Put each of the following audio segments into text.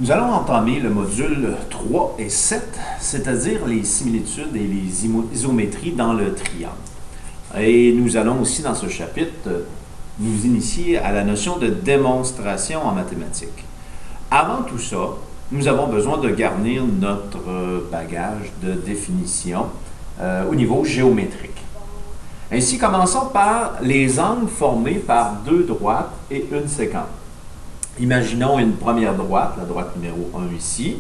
Nous allons entamer le module 3 et 7, c'est-à-dire les similitudes et les isométries dans le triangle. Et nous allons aussi dans ce chapitre nous initier à la notion de démonstration en mathématiques. Avant tout ça, nous avons besoin de garnir notre bagage de définition au niveau géométrique. Ainsi, commençons par les angles formés par deux droites et une séquence. Imaginons une première droite, la droite numéro 1 ici,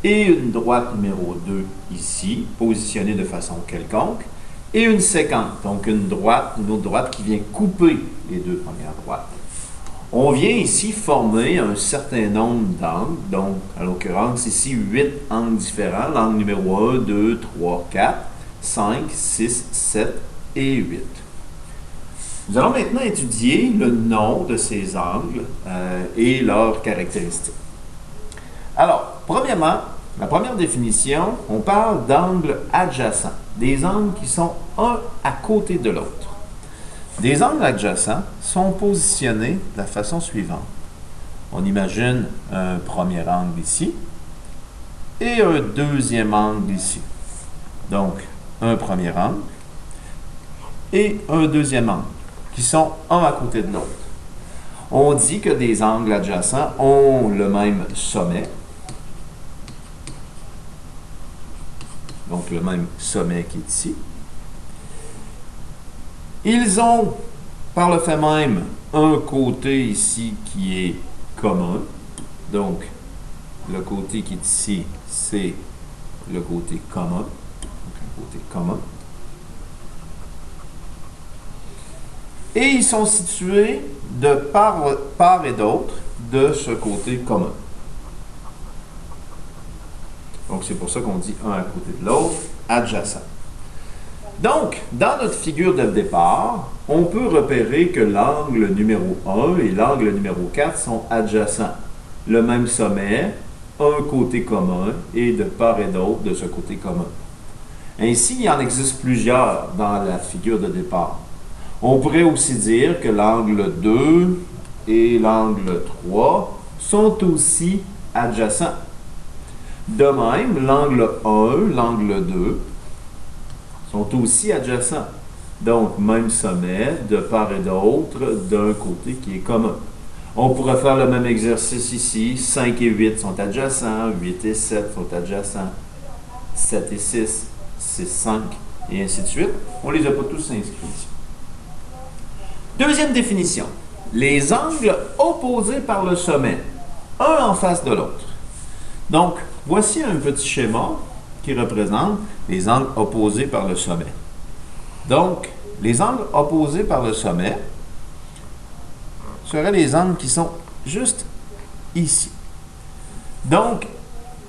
et une droite numéro 2 ici, positionnée de façon quelconque, et une séquence, donc une autre droite qui vient couper les deux premières droites. On vient ici former un certain nombre d'angles, donc en l'occurrence ici 8 angles différents, l'angle numéro 1, 2, 3, 4, 5, 6, 7 et 8. Nous allons maintenant étudier le nom de ces angles et leurs caractéristiques. Alors, premièrement, la première définition, on parle d'angles adjacents, des angles qui sont un à côté de l'autre. Des angles adjacents sont positionnés de la façon suivante. On imagine un premier angle ici et un deuxième angle ici. Donc, un premier angle et un deuxième angle, qui sont un à côté de l'autre. On dit que des angles adjacents ont le même sommet, donc le même sommet qui est ici. Ils ont, par le fait même, un côté ici qui est commun. Donc, le côté qui est ici, c'est le côté commun. Donc, un côté commun. Et ils sont situés de part et d'autre de ce côté commun. Donc, c'est pour ça qu'on dit un à côté de l'autre, adjacent. Donc, dans notre figure de départ, on peut repérer que l'angle numéro 1 et l'angle numéro 4 sont adjacents. Le même sommet, un côté commun et de part et d'autre de ce côté commun. Ainsi, il en existe plusieurs dans la figure de départ. On pourrait aussi dire que l'angle 2 et l'angle 3 sont aussi adjacents. De même, l'angle 1, l'angle 2 sont aussi adjacents. Donc, même sommet, de part et d'autre, d'un côté qui est commun. On pourrait faire le même exercice ici. 5 et 8 sont adjacents, 8 et 7 sont adjacents, 7 et 6, 6, 5, et ainsi de suite. On ne les a pas tous inscrits ici. Deuxième définition, les angles opposés par le sommet, un en face de l'autre. Donc, voici un petit schéma qui représente les angles opposés par le sommet. Donc, les angles opposés par le sommet seraient les angles qui sont juste ici. Donc,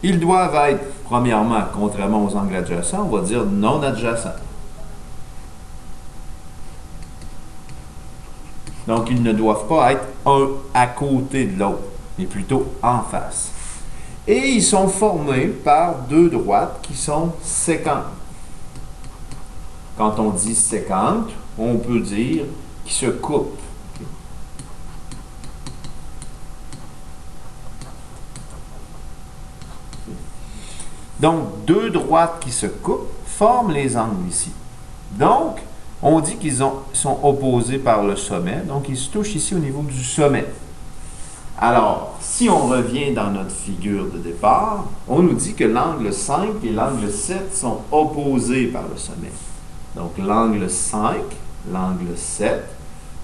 ils doivent être, premièrement, contrairement aux angles adjacents, on va dire non adjacents. Donc, ils ne doivent pas être un à côté de l'autre, mais plutôt en face. Et ils sont formés par deux droites qui sont séquentes. Quand on dit séquentes, on peut dire qui se coupent. Donc, deux droites qui se coupent forment les angles ici. Donc, on dit qu'ils sont opposés par le sommet, donc ils se touchent ici au niveau du sommet. Alors, si on revient dans notre figure de départ, on nous dit que l'angle 5 et l'angle 7 sont opposés par le sommet. Donc, l'angle 5, l'angle 7,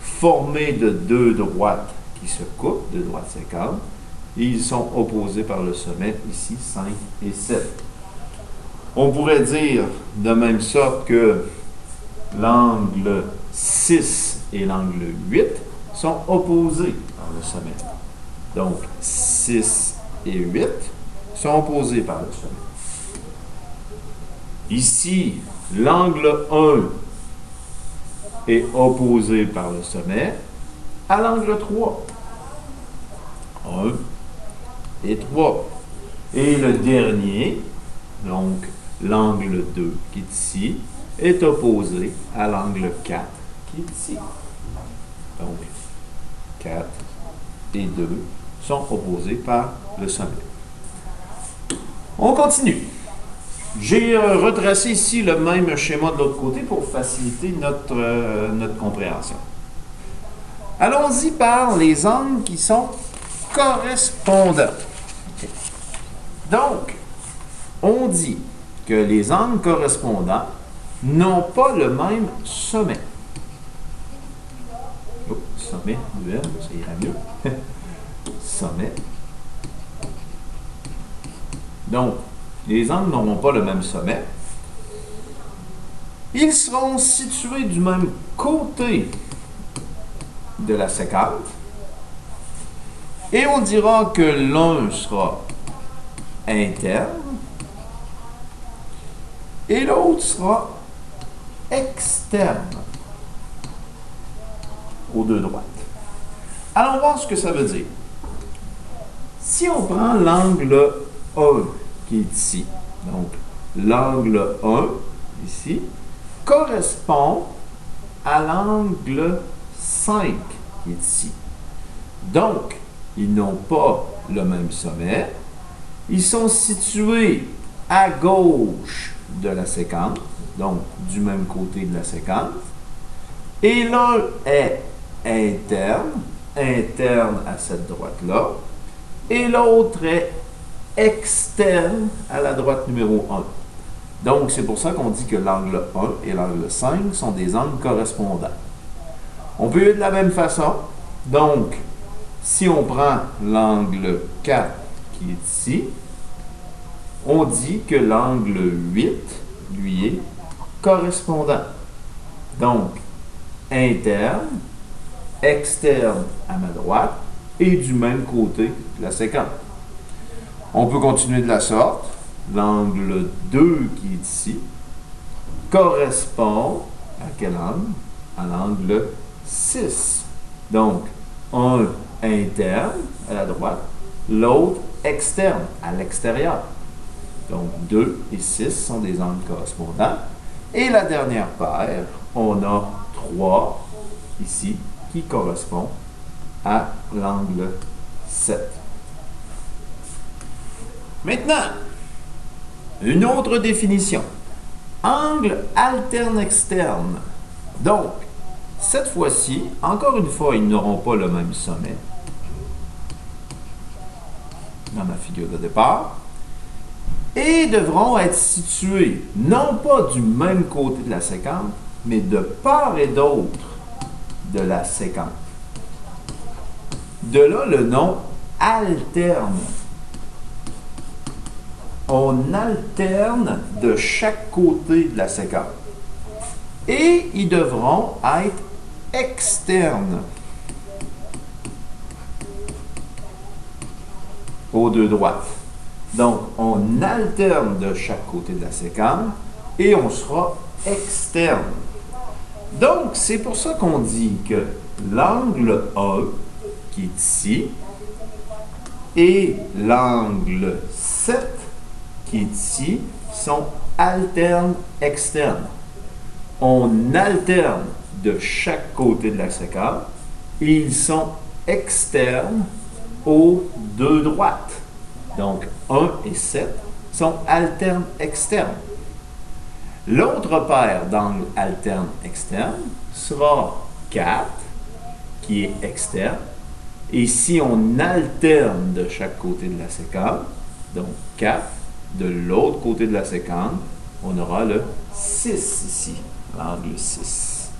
formés de deux droites qui se coupent, deux droites séquentes, et ils sont opposés par le sommet, ici, 5 et 7. On pourrait dire de même sorte que l'angle 6 et l'angle 8 sont opposés par le sommet. Donc, 6 et 8 sont opposés par le sommet. Ici, l'angle 1 est opposé par le sommet à l'angle 3. 1 et 3. Et le dernier, donc l'angle 2 qui est ici, est opposé à l'angle 4 qui est ici. Donc, 4 et 2 sont opposés par le sommet. On continue. J'ai retracé ici le même schéma de l'autre côté pour faciliter notre compréhension. Allons-y par les angles qui sont correspondants. Okay. Donc, on dit que les angles correspondants n'ont pas le même sommet. Oh, sommet, duel, ça ira mieux. Sommet. Donc, les angles n'auront pas le même sommet. Ils seront situés du même côté de la séquence. Et on dira que l'un sera interne et l'autre sera externe aux deux droites. Allons voir ce que ça veut dire. Si on prend l'angle 1 qui est ici, donc l'angle 1 ici, correspond à l'angle 5 qui est ici. Donc, ils n'ont pas le même sommet. Ils sont situés à gauche de la séquence, donc du même côté de la séquence. Et l'un est interne à cette droite-là, et l'autre est externe à la droite numéro 1. Donc, c'est pour ça qu'on dit que l'angle 1 et l'angle 5 sont des angles correspondants. On peut y de la même façon. Donc, si on prend l'angle 4 qui est ici, on dit que l'angle 8, lui, est correspondant. Donc, interne, externe à ma droite et du même côté de la séquence. On peut continuer de la sorte. L'angle 2 qui est ici correspond à quel angle? À l'angle 6. Donc, un interne à la droite, l'autre externe à l'extérieur. Donc, 2 et 6 sont des angles correspondants. Et la dernière paire, on a 3 ici qui correspond à l'angle 7. Maintenant, une autre définition. Angle alterne-externe. Donc, cette fois-ci, encore une fois, ils n'auront pas le même sommet dans ma figure de départ et devront être situés non pas du même côté de la séquence, mais de part et d'autre de la séquence. De là le nom alterne. On alterne de chaque côté de la séquence. Et ils devront être externes aux deux droites. Donc, on alterne de chaque côté de la séquence et on sera externe. Donc, c'est pour ça qu'on dit que l'angle A, qui est ici, et l'angle 7, qui est ici, sont alternes externes. On alterne de chaque côté de la séquence et ils sont externes aux deux droites. Donc, 1 et 7 sont alternes externes. L'autre paire d'angles alternes externes sera 4, qui est externe. Et si on alterne de chaque côté de la séquence, donc 4, de l'autre côté de la séquence, on aura le 6 ici, l'angle 6.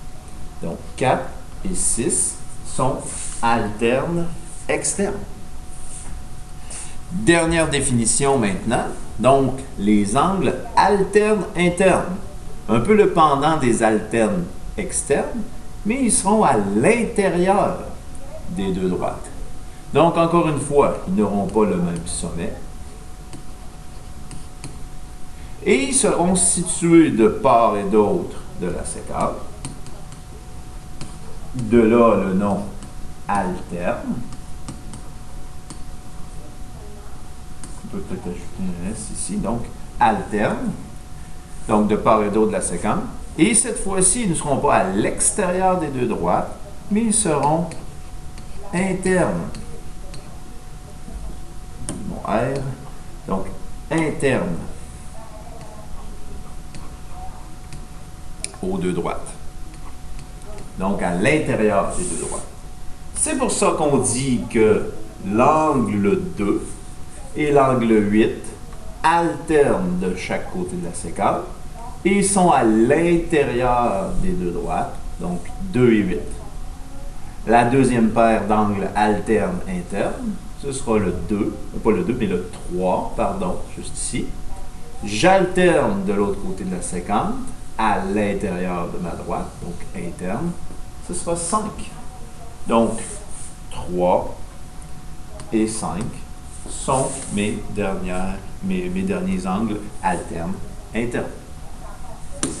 Donc 4 et 6 sont alternes externes. Dernière définition maintenant, donc les angles alternes internes. Un peu le pendant des alternes externes, mais ils seront à l'intérieur des deux droites. Donc encore une fois, ils n'auront pas le même sommet. Et ils seront situés de part et d'autre de la séquence. De là le nom alterne. On peut peut-être ajouter un S ici, donc alterne. Donc de part et d'autre de la séquence. Et cette fois-ci, ils ne seront pas à l'extérieur des deux droites, mais ils seront internes. Bon, R. Donc internes aux deux droites. Donc, à l'intérieur des deux droites. C'est pour ça qu'on dit que l'angle 2 et l'angle 8 alternent de chaque côté de la sécante et sont à l'intérieur des deux droites, donc 2 et 8. La deuxième paire d'angles alternes internes, ce sera le 2, pas le 2, mais le 3, pardon, juste ici. J'alterne de l'autre côté de la sécante à l'intérieur de ma droite, donc interne, ce sera 5. Donc, 3 et 5 sont mes derniers angles alternes internes.